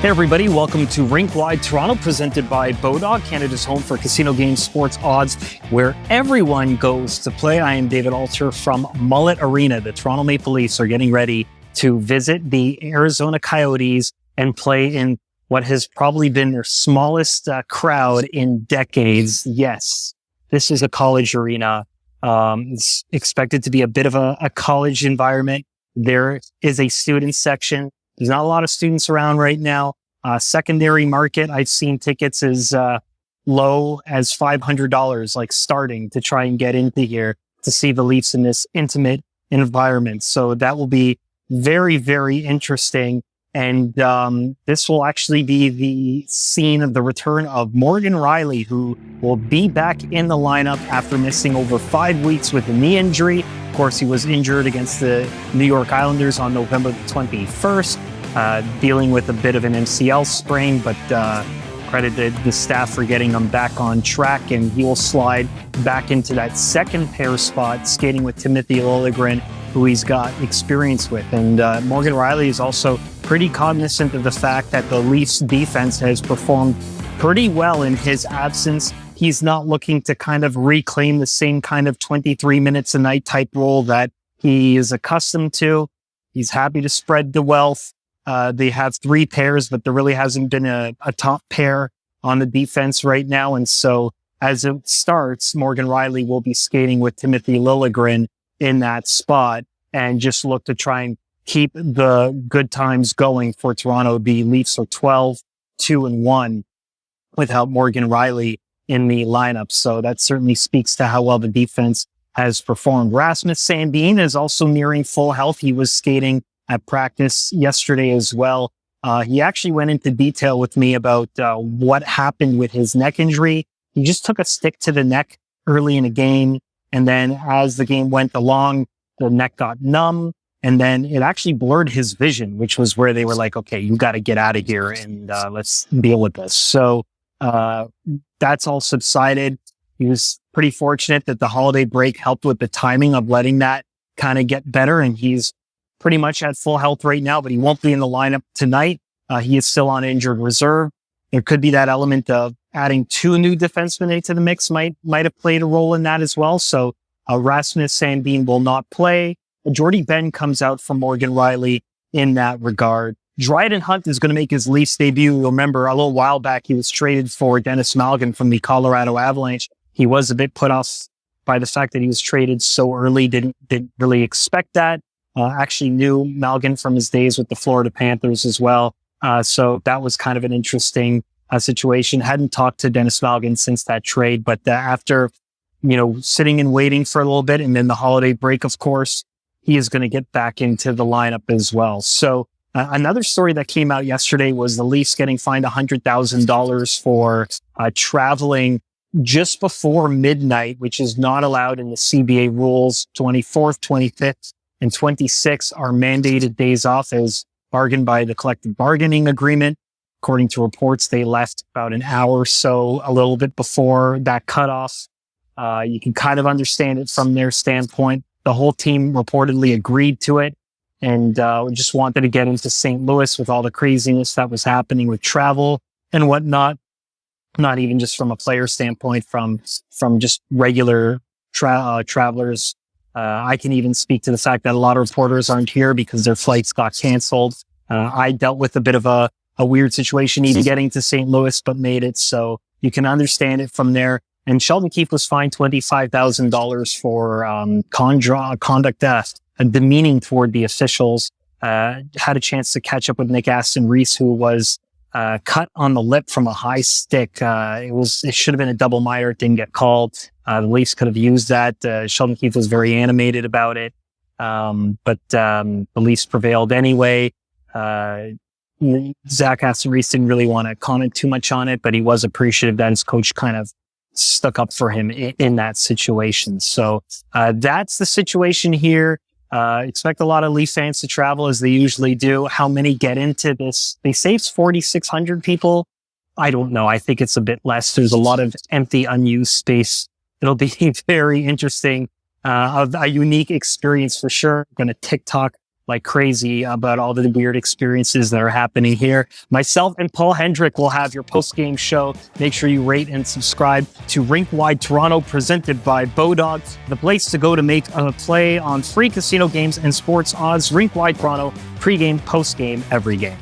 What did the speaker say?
Hey everybody, welcome to Rink Wide Toronto, presented by Bodog, Canada's home for casino games, sports odds, where everyone goes to play. I am David Alter from Mullett Arena. The Toronto Maple Leafs are getting ready to visit the Arizona Coyotes and play in what has probably been their smallest crowd in decades. Yes, this is a college arena. It's expected to be a bit of a college environment. There is a student section. There's not a lot of students around right now. Secondary market, I've seen tickets as low as $500, like starting to try and get into here to see the Leafs in this intimate environment. So that will be very, very interesting. And this will actually be the scene of the return of Morgan Rielly, who will be back in the lineup after missing over 5 weeks with a knee injury. Of course, he was injured against the New York Islanders on November the 21st. Dealing with a bit of an MCL sprain, but credited the staff for getting him back on track, and he will slide back into that second pair spot, skating with Timothy Liljegren, who he's got experience with. And Morgan Rielly is also pretty cognizant of the fact that the Leafs defense has performed pretty well in his absence. He's not looking to kind of reclaim the same kind of 23 minutes a night type role that he is accustomed to. He's happy to spread the wealth. They have 3 pairs, but there really hasn't been a top pair on the defense right now. And so as it starts, Morgan Rielly will be skating with Timothy Liljegren in that spot and just look to try and keep the good times going for Toronto. The Leafs are 12-2-1 without Morgan Rielly in the lineup. So that certainly speaks to how well the defense has performed. Rasmus Sandin is also nearing full health. He was skating at practice yesterday as well. He actually went into detail with me about what happened with his neck injury. He just took a stick to the neck early in the game. And then as the game went along, the neck got numb. And then it actually blurred his vision, which was where they were like, okay, you got to get out of here and let's deal with this. So that's all subsided. He was pretty fortunate that the holiday break helped with the timing of letting that kind of get better. And he's pretty much at full health right now, but he won't be in the lineup tonight. He is still on injured reserve. There could be that element of adding 2 new defensemen into the mix might have played a role in that as well. So Rasmus Sandin will not play. Jordy Ben comes out for Morgan Rielly in that regard. Dryden Hunt is going to make his Leafs debut. You'll remember a little while back, he was traded for Dennis Malgin from the Colorado Avalanche. He was a bit put off by the fact that he was traded so early. Didn't really expect that. Actually knew Malgin from his days with the Florida Panthers as well. So that was kind of an interesting situation. Hadn't talked to Dennis Malgin since that trade, but after, sitting and waiting for a little bit and then the holiday break, of course, he is going to get back into the lineup as well. So another story that came out yesterday was the Leafs getting fined $100,000 for traveling just before midnight, which is not allowed in the CBA rules. 24th, 25th, and 26 are mandated days off as bargained by the collective bargaining agreement. According to reports, they left about an hour or so, a little bit before that cutoff. You can kind of understand it from their standpoint. The whole team reportedly agreed to it and just wanted to get into St. Louis with all the craziness that was happening with travel and whatnot. Not even just from a player standpoint, from just regular travelers. I can even speak to the fact that a lot of reporters aren't here because their flights got canceled. I dealt with a bit of a weird situation even getting to St. Louis, but made it. So you can understand it from there. And Sheldon Keefe was fined $25,000 for conduct demeaning toward the officials. Had a chance to catch up with Nick Aston-Reese, who was cut on the lip from a high stick. It should have been a double minor. It didn't get called. The Leafs could have used that. Sheldon Keefe was very animated about it. But the Leafs prevailed anyway. Zach Aston-Reese didn't really want to comment too much on it, but he was appreciative that his coach kind of stuck up for him in that situation. So that's the situation here. Expect a lot of Leaf fans to travel as they usually do. How many get into this? They say it's 4,600 people. I don't know. I think it's a bit less. There's a lot of empty, unused space. It'll be very interesting. A unique experience for sure. I'm going to TikTok like crazy about all the weird experiences that are happening here. Myself and Paul Hendrick will have your post-game show. Make sure you rate and subscribe to Rink Wide Toronto, presented by Bodog, the place to go to make a play on free casino games and sports odds. Rink Wide Toronto, pregame, postgame, every game.